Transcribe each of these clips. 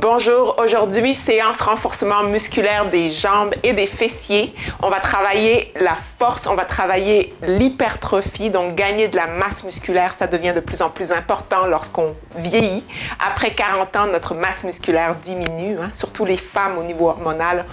Bonjour, aujourd'hui séance renforcement musculaire des jambes et des fessiers. On va travailler la force, on va travailler l'hypertrophie, donc gagner de la masse musculaire, ça devient de plus en plus important lorsqu'on vieillit. Après 40 ans, notre masse musculaire diminue, surtout les femmes au niveau hormonal,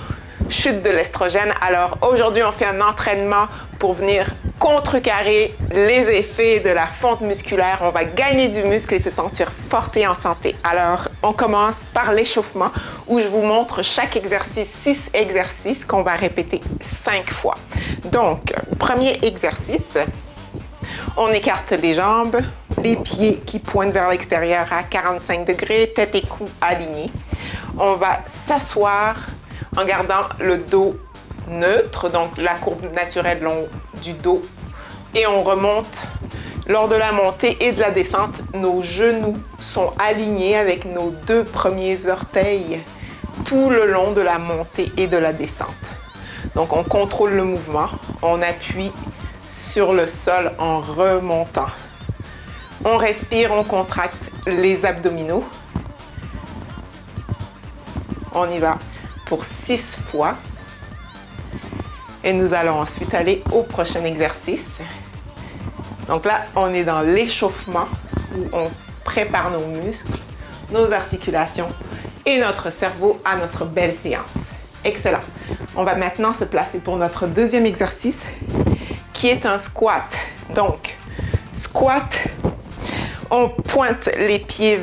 chute de l'estrogène. Alors aujourd'hui, on fait un entraînement pour venir contrecarrer les effets de la fonte musculaire. On va gagner du muscle et se sentir forte et en santé. Alors, on commence par l'échauffement où je vous montre chaque exercice, 6 exercices qu'on va répéter 5 fois. Donc, premier exercice, on écarte les jambes, les pieds qui pointent vers l'extérieur à 45 degrés, tête et cou alignés. On va s'asseoir en gardant le dos neutre, donc la courbe naturelle long du dos, et on remonte. Lors de la montée et de la descente, nos genoux sont alignés avec nos 2 premiers orteils tout le long de la montée et de la descente. Donc on contrôle le mouvement, on appuie sur le sol en remontant. On respire, on contracte les abdominaux. On y va pour 6 fois. Et nous allons ensuite aller au prochain exercice. Donc là, on est dans l'échauffement où on prépare nos muscles, nos articulations et notre cerveau à notre belle séance. Excellent. On va maintenant se placer pour notre deuxième exercice qui est un squat. Donc, squat, on pointe les pieds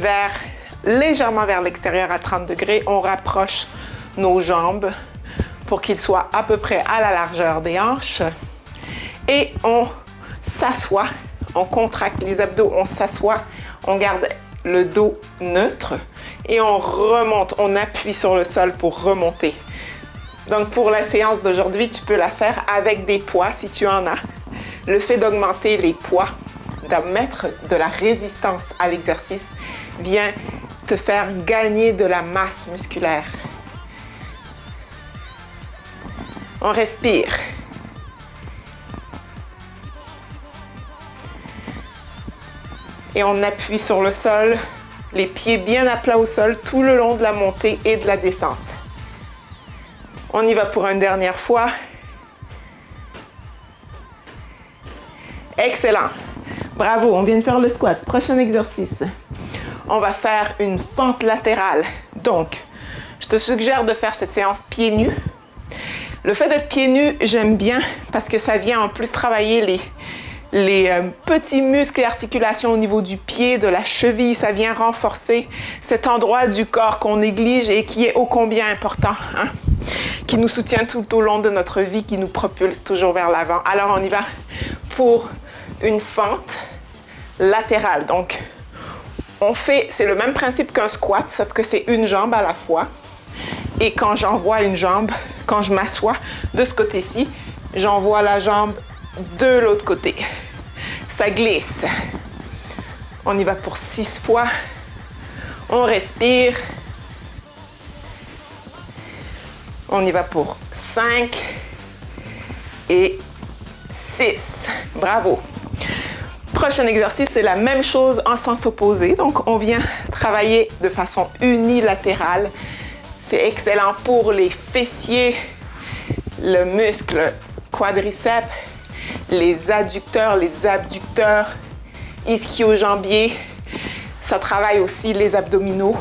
légèrement vers l'extérieur à 30 degrés. On rapproche nos jambes pour qu'ils soient à peu près à la largeur des hanches. Et on s'assoit, on contracte les abdos, on s'assoit, on garde le dos neutre et on remonte, on appuie sur le sol pour remonter. Donc pour la séance d'aujourd'hui, tu peux la faire avec des poids si tu en as. Le fait d'augmenter les poids, de mettre de la résistance à l'exercice vient te faire gagner de la masse musculaire. On respire. Et on appuie sur le sol, les pieds bien à plat au sol tout le long de la montée et de la descente. On y va pour une dernière fois. Excellent. Bravo, on vient de faire le squat. Prochain exercice. On va faire une fente latérale. Donc, je te suggère de faire cette séance pieds nus. Le fait d'être pieds nus, j'aime bien parce que ça vient en plus travailler les petits muscles et articulations au niveau du pied, de la cheville. Ça vient renforcer cet endroit du corps qu'on néglige et qui est ô combien important, qui nous soutient tout au long de notre vie, qui nous propulse toujours vers l'avant. Alors, on y va pour une fente latérale. Donc, c'est le même principe qu'un squat, sauf que c'est une jambe à la fois. Et quand j'envoie une jambe, quand je m'assois de ce côté-ci, j'envoie la jambe de l'autre côté. Ça glisse. On y va pour 6 fois. On respire. On y va pour 5 et 6. Bravo. Prochain exercice, c'est la même chose en sens opposé. Donc, on vient travailler de façon unilatérale. C'est excellent pour les fessiers, le muscle quadriceps, les adducteurs, les abducteurs, ischio-jambiers. Ça travaille aussi les abdominaux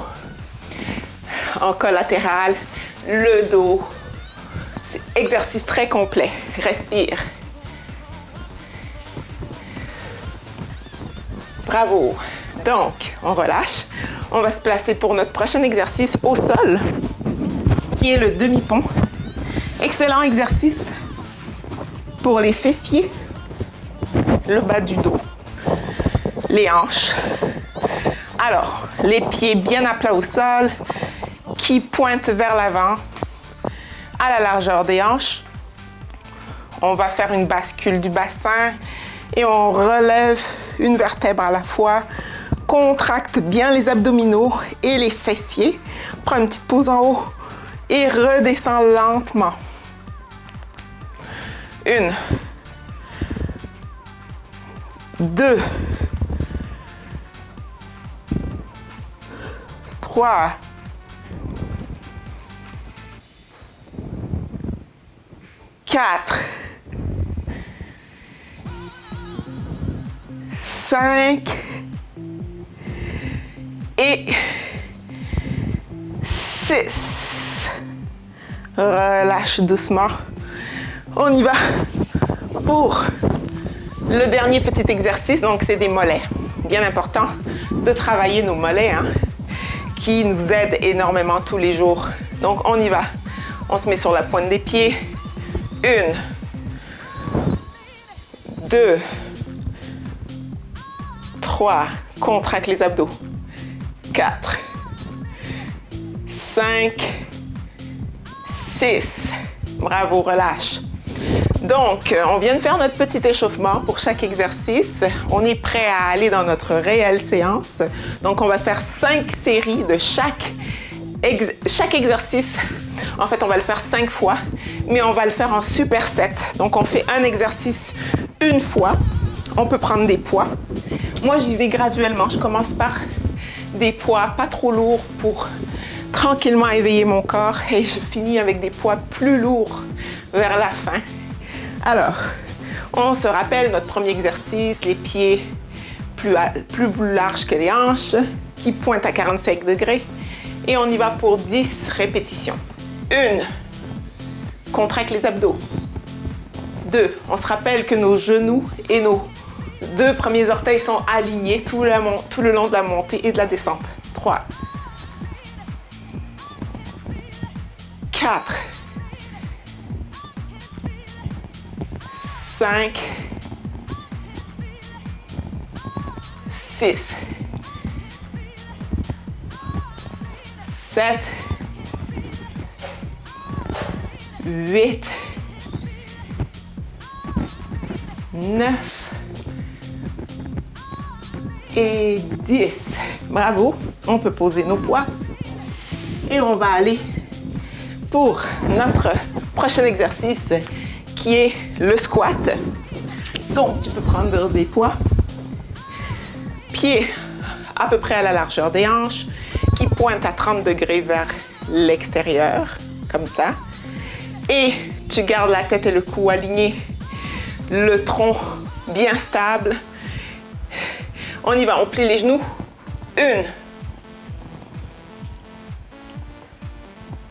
en collatéral, le dos. C'est un exercice très complet. Respire. Bravo. Donc, on relâche. On va se placer pour notre prochain exercice au sol, qui est le demi-pont. Excellent exercice pour les fessiers, le bas du dos, les hanches. Alors, les pieds bien à plat au sol, qui pointent vers l'avant, à la largeur des hanches. On va faire une bascule du bassin et on relève une vertèbre à la fois. Contracte bien les abdominaux et les fessiers. Prends une petite pause en haut et redescends lentement. 1, 2, 3, 4, 5 et 6. Relâche doucement. On y va pour le dernier petit exercice. Donc, c'est des mollets. Bien important de travailler nos mollets, hein, qui nous aident énormément tous les jours. Donc, on y va. On se met sur la pointe des pieds. 1, 2, 3. Contracte les abdos. 4, 5, 6. Bravo, relâche. Donc, on vient de faire notre petit échauffement pour chaque exercice. On est prêt à aller dans notre réelle séance. Donc, on va faire 5 séries de chaque exercice. En fait, on va le faire 5 fois, mais on va le faire en superset. Donc, on fait un exercice une fois. On peut prendre des poids. Moi, j'y vais graduellement. Je commence par des poids pas trop lourds pour tranquillement éveiller mon corps et je finis avec des poids plus lourds vers la fin. Alors, on se rappelle notre premier exercice, les pieds plus larges que les hanches, qui pointent à 45 degrés. Et on y va pour 10 répétitions. 1, contracte les abdos. 2, on se rappelle que nos genoux et nos 2 premiers orteils sont alignés tout le long de la montée et de la descente. 3, 4, 5, 6, 7, 8, 9 et 10. Bravo. On peut poser nos poids. Et on va aller pour notre prochain exercice qui est le squat. Donc, tu peux prendre des poids. Pieds à peu près à la largeur des hanches qui pointent à 30 degrés vers l'extérieur, comme ça. Et tu gardes la tête et le cou alignés, le tronc bien stable. On y va, on plie les genoux. 1.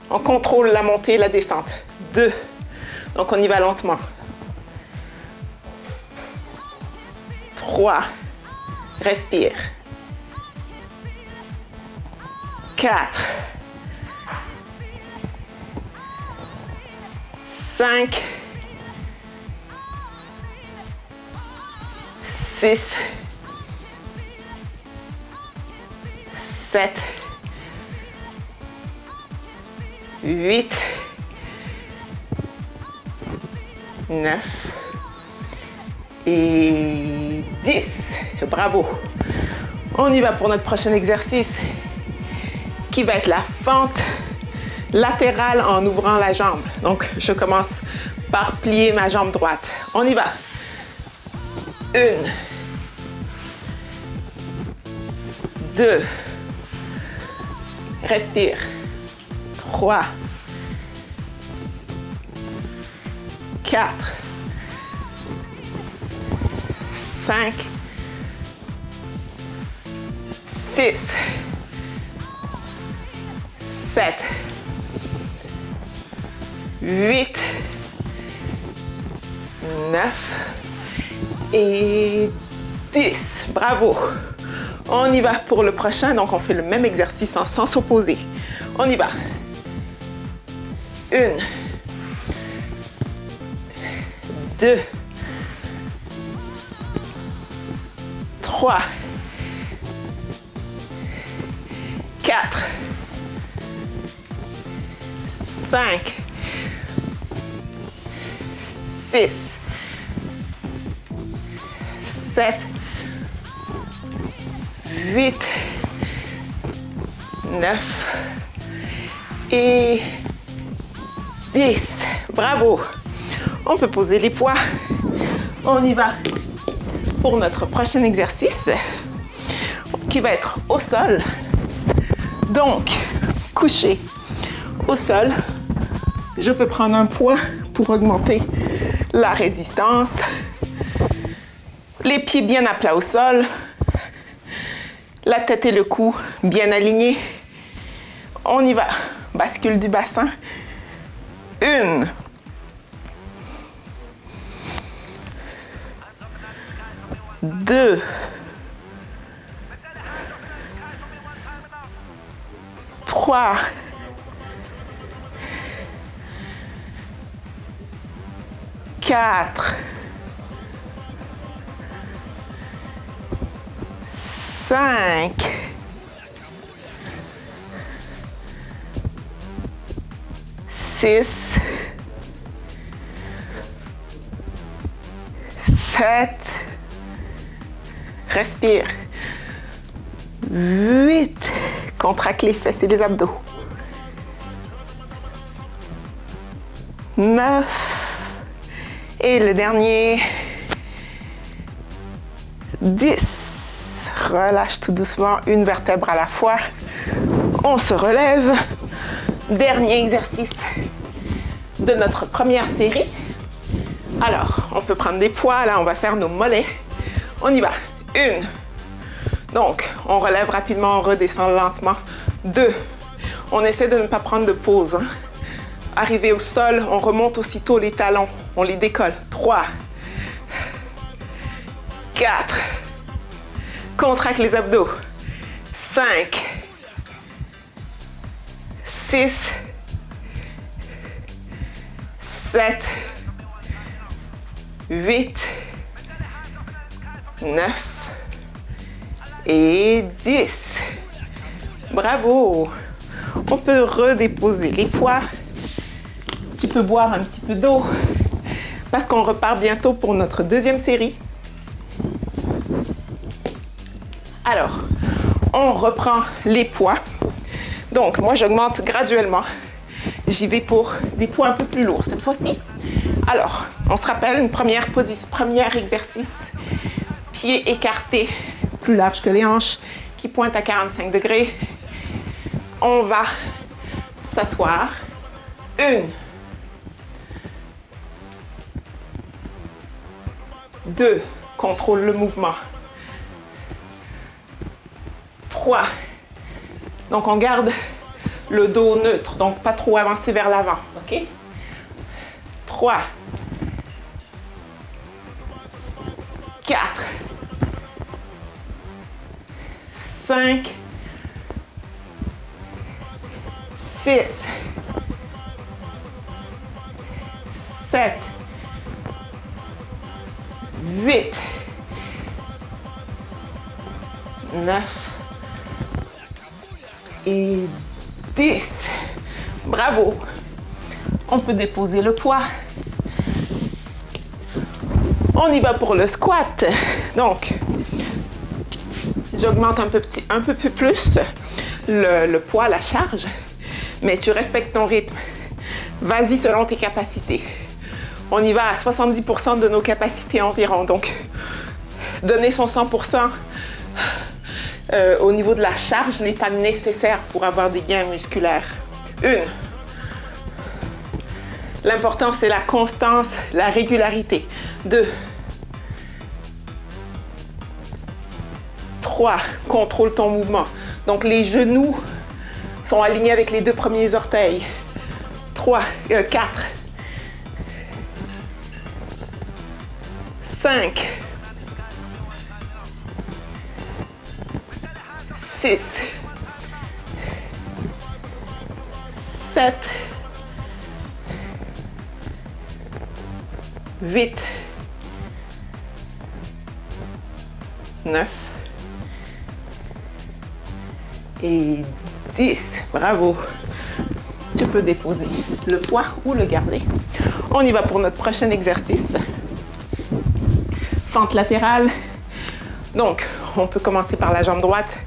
On contrôle la montée et la descente. 2. Donc, on y va lentement. 3. Respire. 4. 5. 6. 7. 8. 9 et 10. Bravo. On y va pour notre prochain exercice qui va être la fente latérale en ouvrant la jambe. Donc, je commence par plier ma jambe droite. On y va. 1, 2, respire. 3, 4, 5, 6, 7, 8, 9 et 10. Bravo. On y va pour le prochain. Donc, on fait le même exercice en sens opposé. On y va. 1, 2, 3, 4, 5, 6, 7, 8, 9 et 10. Bravo. On peut poser les poids. On y va pour notre prochain exercice qui va être au sol. Donc, couché au sol. Je peux prendre un poids pour augmenter la résistance. Les pieds bien à plat au sol. La tête et le cou bien alignés. On y va. Bascule du bassin. 1. 2. 3. 4. 5. 6. 7. Respire. 8. Contracte les fesses et les abdos. 9. Et le dernier. 10. Relâche tout doucement, une vertèbre à la fois. On se relève. Dernier exercice de notre première série. Alors, on peut prendre des poids. Là, on va faire nos mollets. On y va. 1. Donc, on relève rapidement, on redescend lentement. 2. On essaie de ne pas prendre de pause. Hein. Arrivé au sol, on remonte aussitôt les talons. On les décolle. 3. 4. Contracte les abdos. 5. 6. 7. 8. 9. Et 10. Bravo. On peut redéposer les poids. Tu peux boire un petit peu d'eau parce qu'on repart bientôt pour notre deuxième série. Alors, on reprend les poids. Donc, moi, j'augmente graduellement. J'y vais pour des poids un peu plus lourds cette fois-ci. Alors, on se rappelle une premier exercice. Pieds écartés, plus large que les hanches, qui pointent à 45 degrés. On va s'asseoir. 1. 2. Contrôle le mouvement. 3. Donc, on garde le dos neutre, donc pas trop avancé vers l'avant, OK? 3. 4. 5. 6. 7. 8. 9. Et 10. Bravo. On peut déposer le poids. On y va pour le squat. Donc, j'augmente un peu plus le poids, la charge, mais tu respectes ton rythme. Vas-y selon tes capacités. On y va à 70% de nos capacités environ. Donc, donner son 100% au niveau de la charge n'est pas nécessaire pour avoir des gains musculaires. 1. L'important, c'est la constance, la régularité. 2. 3. Contrôle ton mouvement. Donc, les genoux sont alignés avec les 2 premiers orteils. 4. 5. 6. 7. 8. 9. Et 10. Bravo. Tu peux déposer le poids ou le garder. On y va pour notre prochain exercice. Fente latérale. Donc, on peut commencer par la jambe droite,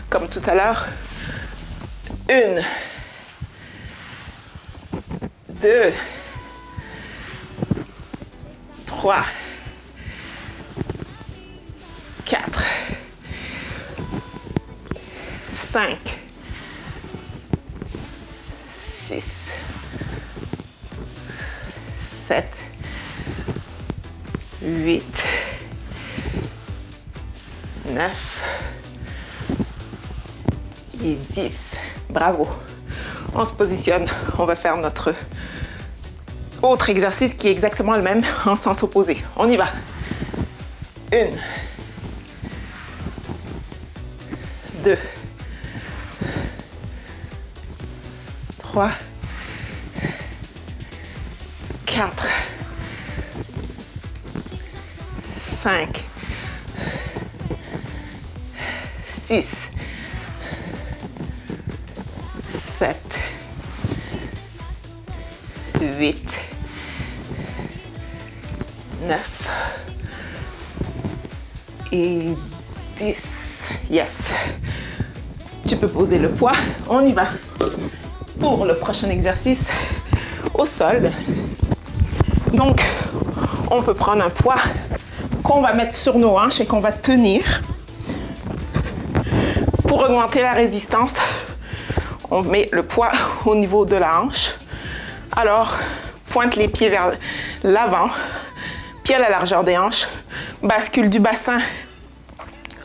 comme tout à l'heure. 1. 2. 3. 4. 5. 6. 7, 8, 9 et 10. Bravo. On se positionne. On va faire notre autre exercice qui est exactement le même en sens opposé. On y va. 1, 2, 3, 4, 5, 6, 7, 8, 9 et 10. Yes. Tu peux poser le poids. On y va. Pour le prochain exercice, au sol. Donc, on peut prendre un poids qu'on va mettre sur nos hanches et qu'on va tenir. Pour augmenter la résistance, on met le poids au niveau de la hanche. Alors, pointe les pieds vers l'avant, pied à la largeur des hanches, bascule du bassin,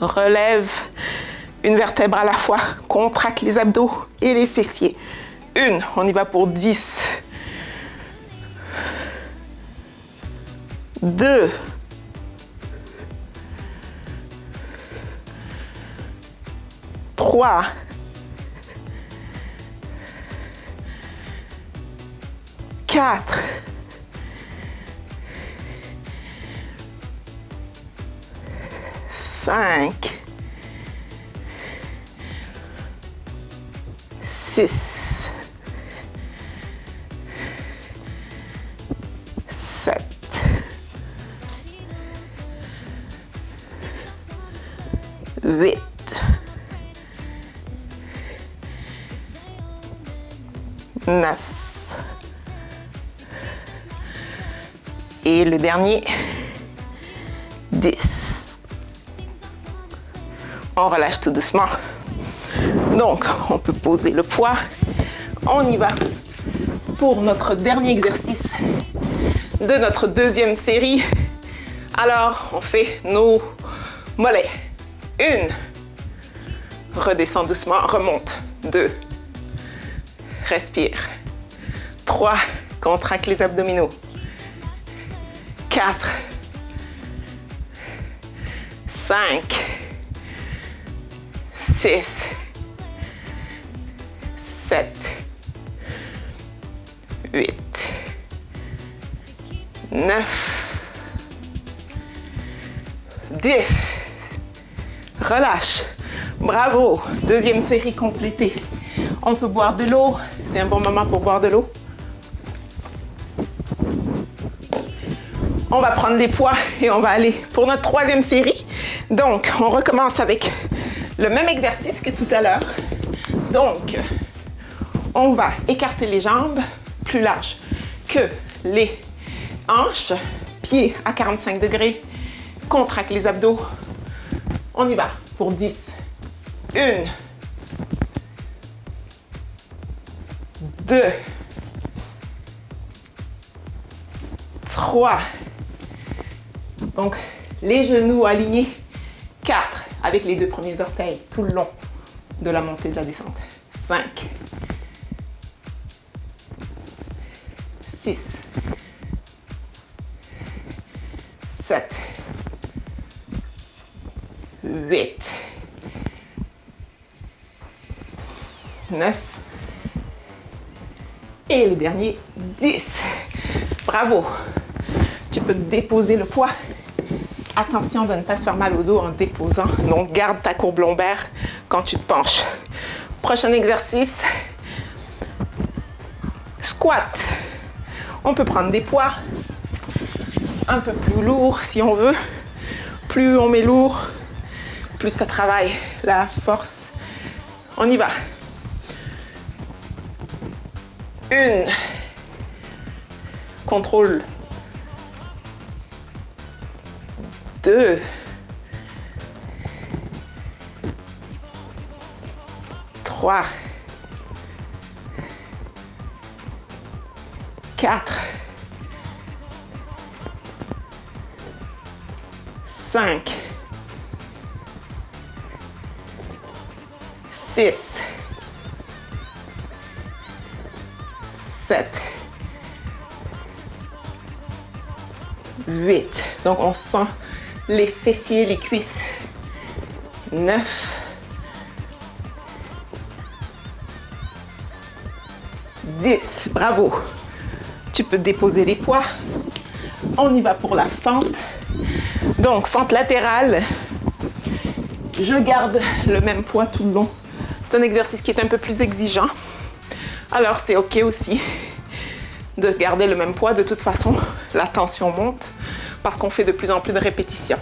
relève une vertèbre à la fois, contracte les abdos et les fessiers. 1, on y va pour 10. 2, 3, 4, 5, 6, 7, 8, 9 et le dernier 10. On relâche tout doucement. Donc, on peut poser le poids. On y va pour notre dernier exercice de notre deuxième série. Alors, on fait nos mollets. 1, redescends doucement, remonte. 2, respire. 3, contracte les abdominaux. 4, 5, 6, 7, 8, 9, 10. Relâche. Bravo. Deuxième série complétée. On peut boire de l'eau. C'est un bon moment pour boire de l'eau. On va prendre les poids et on va aller pour notre troisième série. Donc, on recommence avec le même exercice que tout à l'heure. Donc, on va écarter les jambes plus larges que les hanches. Pieds à 45 degrés. Contracte les abdos. On y va pour 10. 1, 2, 3. Donc, les genoux alignés. 4, avec les 2 premiers orteils tout le long de la montée de la descente. 5, 6, 7, 8, 9 et le dernier 10. Bravo. Tu peux déposer le poids. Attention de ne pas se faire mal au dos en déposant. Donc, garde ta courbe lombaire quand tu te penches. Prochain exercice. Squat. On peut prendre des poids un peu plus lourds si on veut. Plus on met lourd, plus ça travaille la force. On y va. 1. Contrôle. 2. 3. 4. 5, 6, 7, 8. Donc, on sent les fessiers, les cuisses. 9, 10. Bravo. Tu peux déposer les poids. On y va pour la fente. Donc, fente latérale. Je garde le même poids tout le long. C'est un exercice qui est un peu plus exigeant. Alors, c'est OK aussi de garder le même poids. De toute façon, la tension monte parce qu'on fait de plus en plus de répétitions.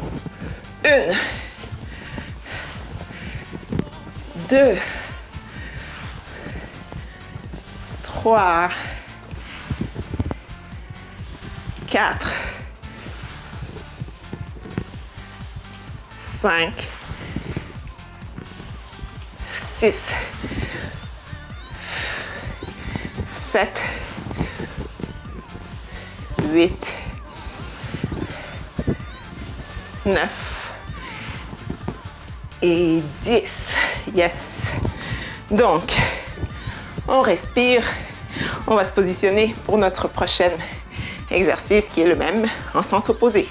1, 2, 3, 4, 5, 6, 7, 8, 9 et 10. Yes. Donc, on respire. On va se positionner pour notre prochain exercice qui est le même en sens opposé.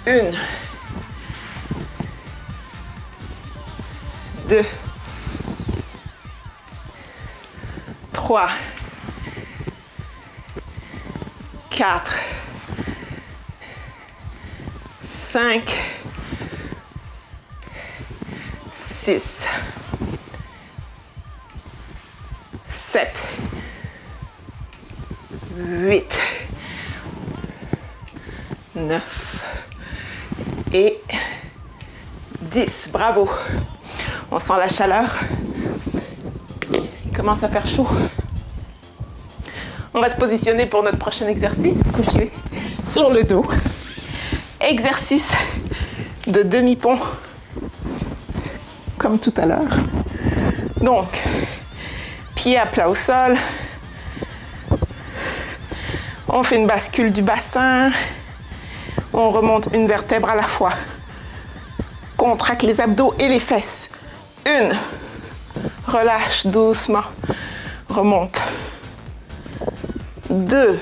1, 2, 3, 4, 5, 6, 7, 8, 9 et 10. Bravo. On sent la chaleur. Il commence à faire chaud. On va se positionner pour notre prochain exercice. Couché sur le dos. Exercice de demi-pont. Comme tout à l'heure. Donc, pied à plat au sol. On fait une bascule du bassin. On remonte une vertèbre à la fois. Contracte les abdos et les fesses. 1. Relâche doucement. Remonte. 2.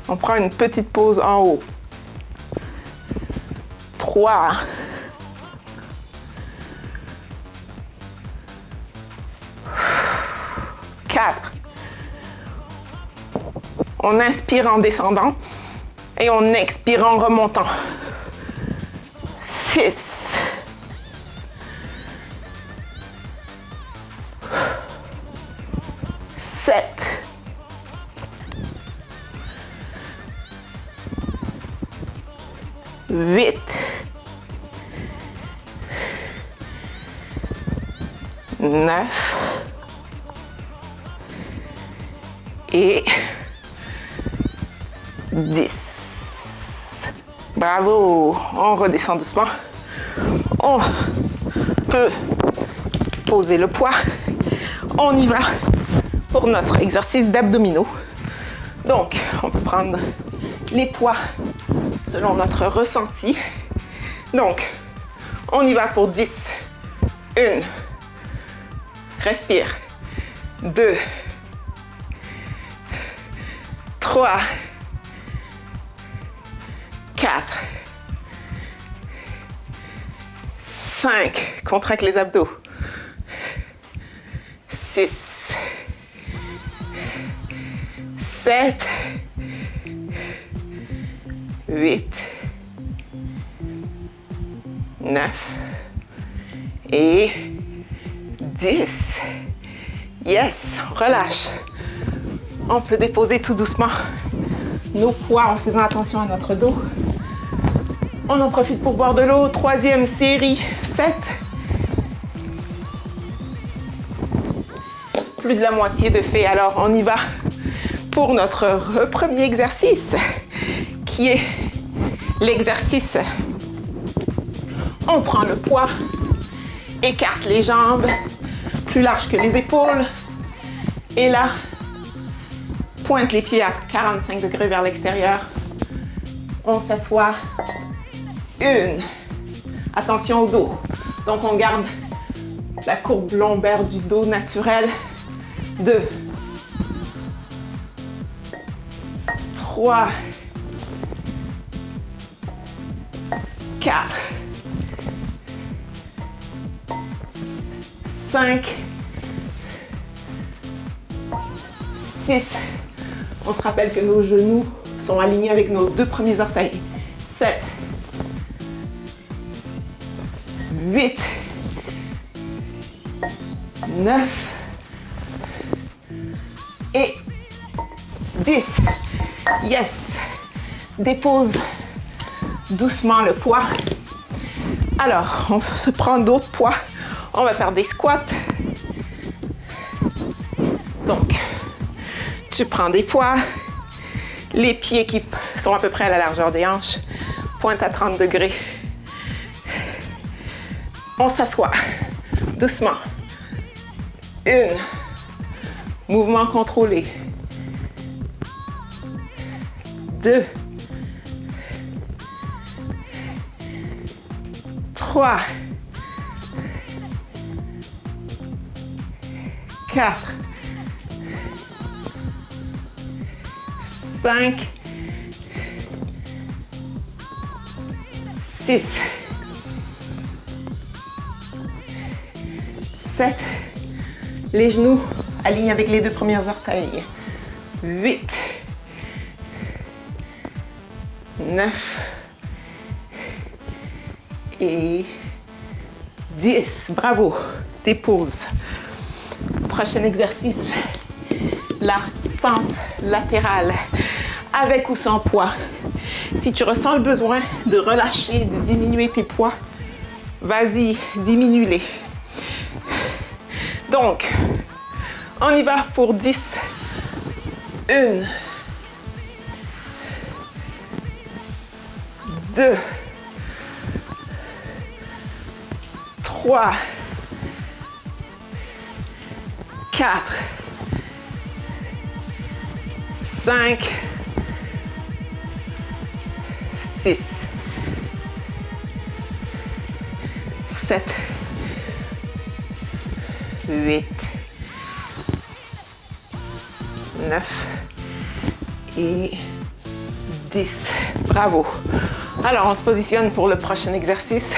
On prend une petite pause en haut. 3. 4. On inspire en descendant et on expire en remontant. 6. 7. 8. 9. Et 10. Bravo. On redescend doucement. On peut poser le poids. On y va pour notre exercice d'abdominaux. Donc, on peut prendre les poids selon notre ressenti. Donc, on y va pour 10. 1. Respire. 2. 3. 4. 5. Contracte les abdos. 6. 7. 8. 9. Et 10. Yes, relâche. On peut déposer tout doucement nos poids en faisant attention à notre dos. On en profite pour boire de l'eau. 3e série faite. Plus de la moitié de fait. Alors, on y va pour notre premier exercice qui est l'exercice. On prend le poids, écarte les jambes, plus large que les épaules. Et là, pointe les pieds à 45 degrés vers l'extérieur. On s'assoit. 1. Attention au dos. Donc, on garde la courbe lombaire du dos naturelle. 2. 3. 4. 5. 6. On se rappelle que nos genoux sont alignés avec nos 2 premiers orteils. 7. 8. 9. Et 10. Yes. Dépose doucement le poids. Alors, on se prend d'autres poids. On va faire des squats. Donc, tu prends des poids. Les pieds qui sont à peu près à la largeur des hanches. Pointe à 30 degrés. On s'assoit doucement. 1. Mouvement contrôlé. 2. 3. 4. 5. 6. 7. Les genoux alignés avec les 2 premiers orteils. 8. 9. Et 10. Bravo. Dépose. Prochain exercice. La fente latérale. Avec ou sans poids. Si tu ressens le besoin de relâcher, de diminuer tes poids, vas-y, diminue-les. Donc, on y va pour 10. 1. 2. 3. 4. 5. 6. 7. 8. 9. Et 10. Bravo. Alors, on se positionne pour le prochain exercice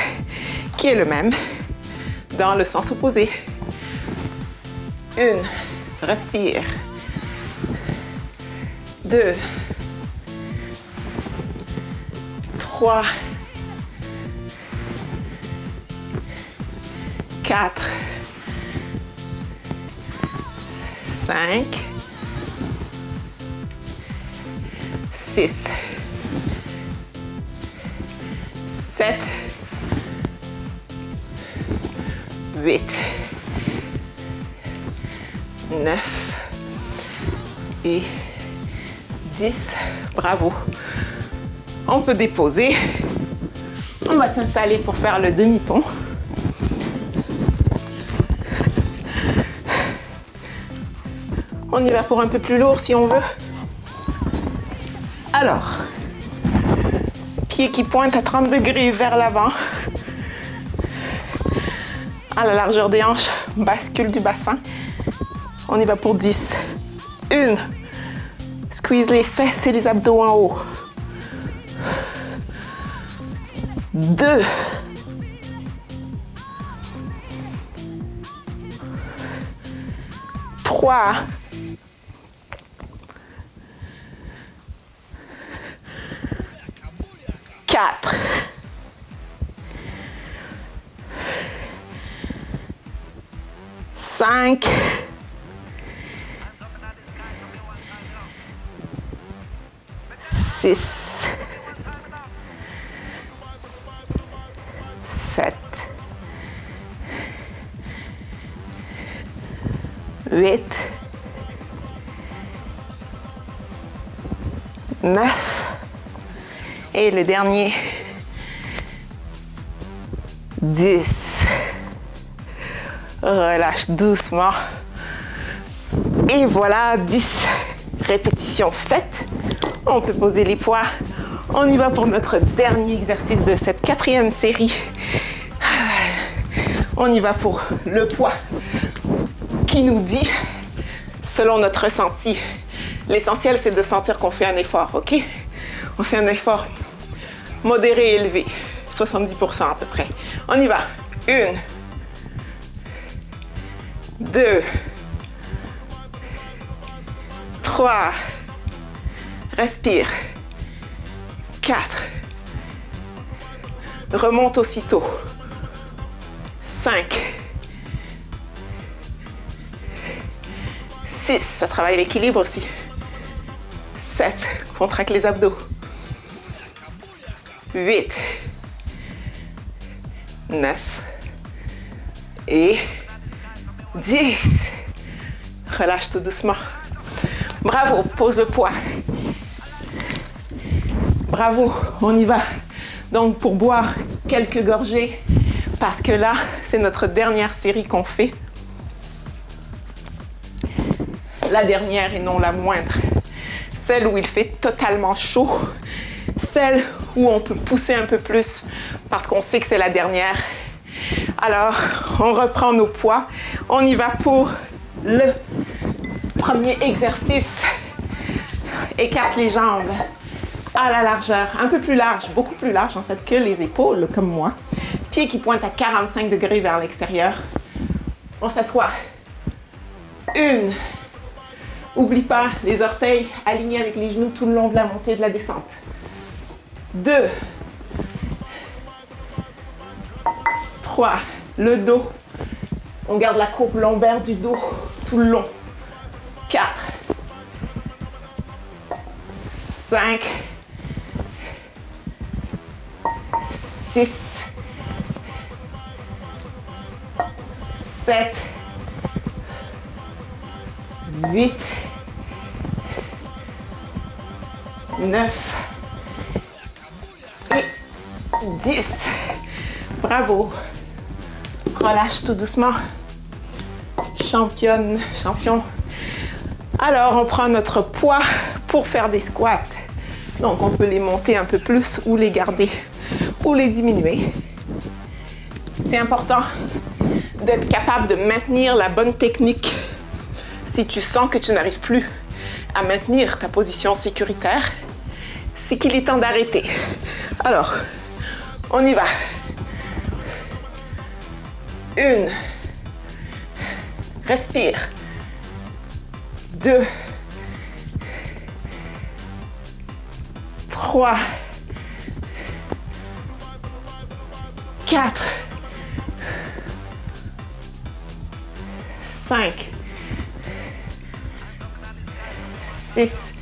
qui est le même dans le sens opposé. 1. Respire. 2. 3. 4. 5. 6. 7. 8. 9. Et 10. Bravo. On peut déposer. On va s'installer pour faire le demi-pont. On y va pour un peu plus lourd si on veut. Alors, pieds qui pointent à 30 degrés vers l'avant. À la largeur des hanches, bascule du bassin. On y va pour 10. 1. Squeeze les fesses et les abdos en haut. 2. 3. 4. 5. 6. 7. 8. 9. Et le dernier. 10. Relâche doucement. Et voilà, 10. répétition faite. On peut poser les poids. On y va pour notre dernier exercice de cette 4e série. On y va pour le poids qui nous dit, selon notre ressenti. L'essentiel, c'est de sentir qu'on fait un effort, OK? On fait un effort modéré et élevé, 70% à peu près. On y va. 1, 2, 3, respire. 4, remonte aussitôt. 5, 6, ça travaille l'équilibre aussi. 7, contracte les abdos. 8, 9 et 10. Relâche tout doucement. Bravo, pose le poids. Bravo, on y va. Donc pour boire quelques gorgées, parce que là, c'est notre dernière série qu'on fait. La dernière et non la moindre. Celle où il fait totalement chaud. Celle où on peut pousser un peu plus parce qu'on sait que c'est la dernière. Alors, on reprend nos poids. On y va pour le premier exercice. Écarte les jambes à la largeur, un peu plus large, beaucoup plus large en fait que les épaules, comme moi. Pieds qui pointent à 45 degrés vers l'extérieur. On s'assoit. 1. Oublie pas les orteils alignés avec les genoux tout le long de la montée et de la descente. 2. 3. Le dos. On garde la courbe lombaire du dos tout le long. 4. 5. 6. 7. 8. 9. Et 10. Bravo. Relâche tout doucement. Championne, champion. Alors, on prend notre poids pour faire des squats. Donc, on peut les monter un peu plus ou les garder ou les diminuer. C'est important d'être capable de maintenir la bonne technique. Si tu sens que tu n'arrives plus à maintenir ta position sécuritaire, c'est qu'il est temps d'arrêter. Alors, on y va. 1. Respire. 2. 3. 4. 5. 6.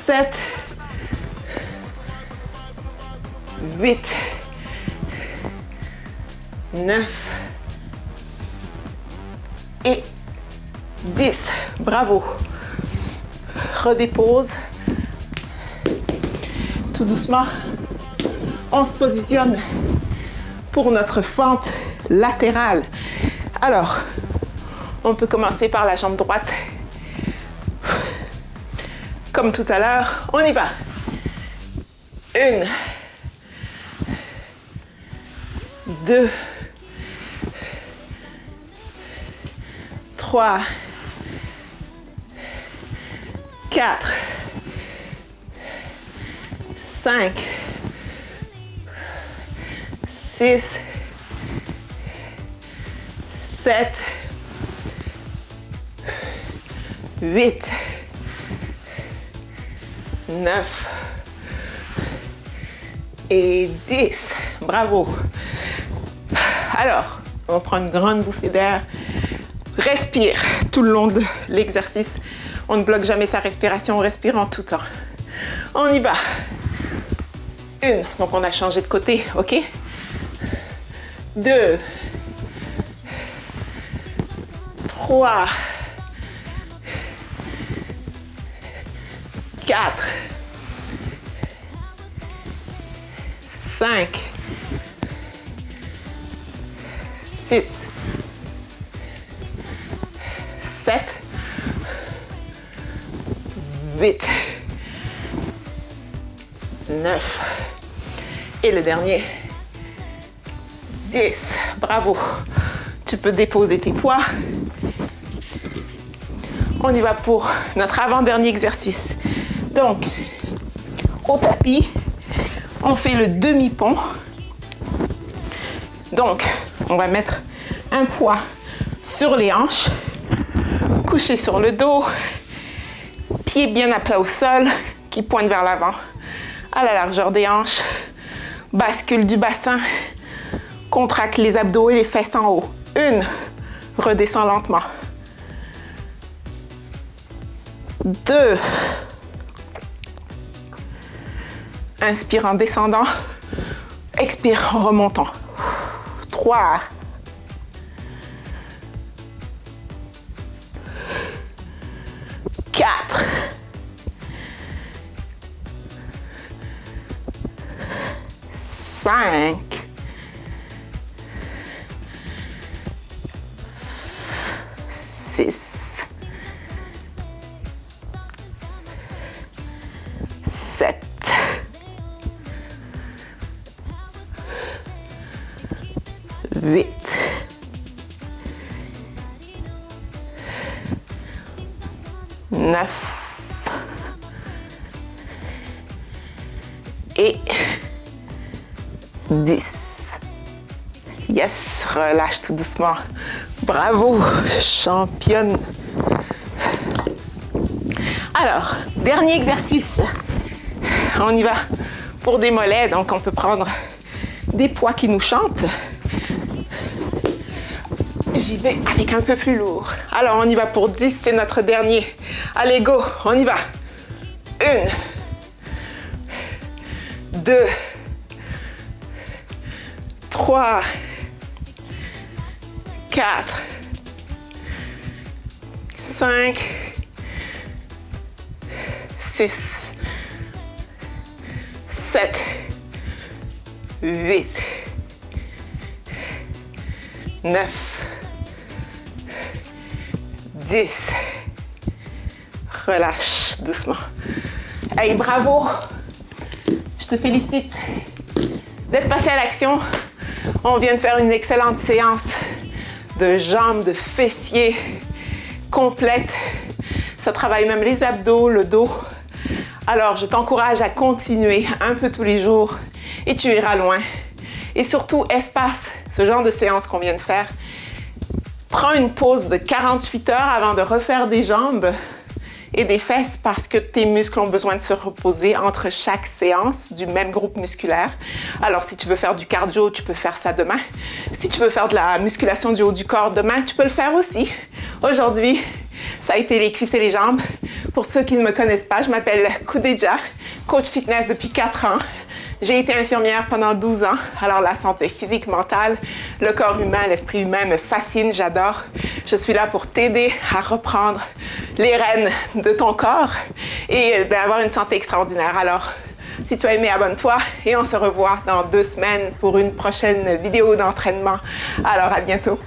7. 8. 9. Et 10. Bravo. Redépose. Tout doucement, on se positionne pour notre fente latérale. Alors, on peut commencer par la jambe droite. Comme tout à l'heure, on y va. 1, 2, 3, 4, 5, 6, 7, 8, 9 et 10. Bravo. Alors, on prend une grande bouffée d'air. Respire tout le long de l'exercice. On ne bloque jamais sa respiration, on respire en tout temps. On y va. 1, donc on a changé de côté, ok? 2, 3, 4, 5, 6, 7, 8, 9. Et le dernier, 10. Bravo. Tu peux déposer tes poids. On y va pour notre avant-dernier exercice. Donc, au tapis, on fait le demi-pont. Donc, on va mettre un poids sur les hanches, couché sur le dos, pied bien à plat au sol, qui pointe vers l'avant, à la largeur des hanches, bascule du bassin, contracte les abdos et les fesses en haut. 1, redescends lentement. 2, inspire en descendant, expire en remontant. 3, 4, 5, 6, 7, 8, 9 et 10. Yes, relâche tout doucement. Bravo, championne. Alors, dernier exercice. On y va pour des mollets, donc on peut prendre des poids qui nous chantent. J'y vais avec un peu plus lourd. Alors, on y va pour 10, c'est notre dernier. Allez, go, on y va. 1, 2, 3, 4, 5, 6, 7, 8, 9, 10. Relâche doucement. Hey, bravo! Je te félicite d'être passé à l'action. On vient de faire une excellente séance de jambes, de fessiers complète. Ça travaille même les abdos, le dos. Alors, je t'encourage à continuer un peu tous les jours et tu iras loin. Et surtout, espace ce genre de séance qu'on vient de faire. Prends une pause de 48 heures avant de refaire des jambes et des fesses parce que tes muscles ont besoin de se reposer entre chaque séance du même groupe musculaire. Alors, si tu veux faire du cardio, tu peux faire ça demain. Si tu veux faire de la musculation du haut du corps demain, tu peux le faire aussi. Aujourd'hui, ça a été les cuisses et les jambes. Pour ceux qui ne me connaissent pas, je m'appelle Khoudeja, coach fitness depuis 4 ans. J'ai été infirmière pendant 12 ans, alors la santé physique, mentale, le corps humain, l'esprit humain me fascine, j'adore. Je suis là pour t'aider à reprendre les rênes de ton corps et avoir une santé extraordinaire. Alors, si tu as aimé, abonne-toi et on se revoit dans 2 semaines pour une prochaine vidéo d'entraînement. Alors, à bientôt.